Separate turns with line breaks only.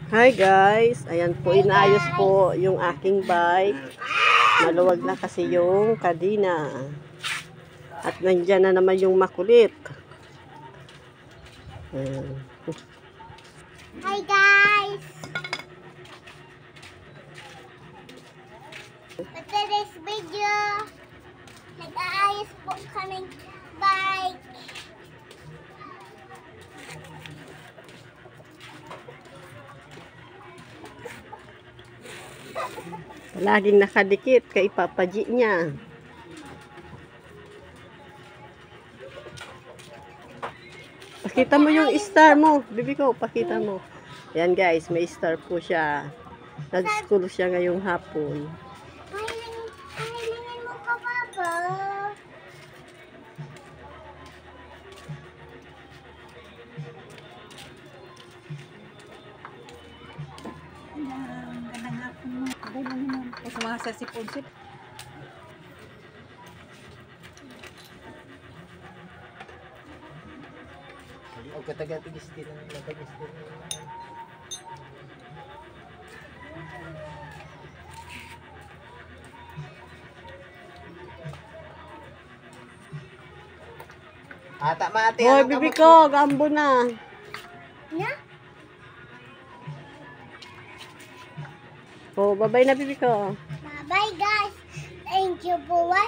Hi guys, ayan po, inayos po yung aking bike. Maluwag na kasi yung kadina. At nandyan na naman yung makulit. Ayan.
Hi guys! For today's video, nag-aayos po kaming bike.
Laging nakadikit kay Papa G niya. Pakita mo yung star mo. Bibi ko, pakita mo. Ayan guys, may star po siya. Nag-school siya ngayong hapon.
Pahilingin mo ka, Papa.
Gandang hapon mo. Ako lang naman. Kaya sa mga sasiponsip.
O kataga-tigis din ang nagagis din. Ata mati.
Hoy, bibi ko, gambo na.
Na?
Oh, bye-bye na bibi ko.
Bye guys. Thank you for watching.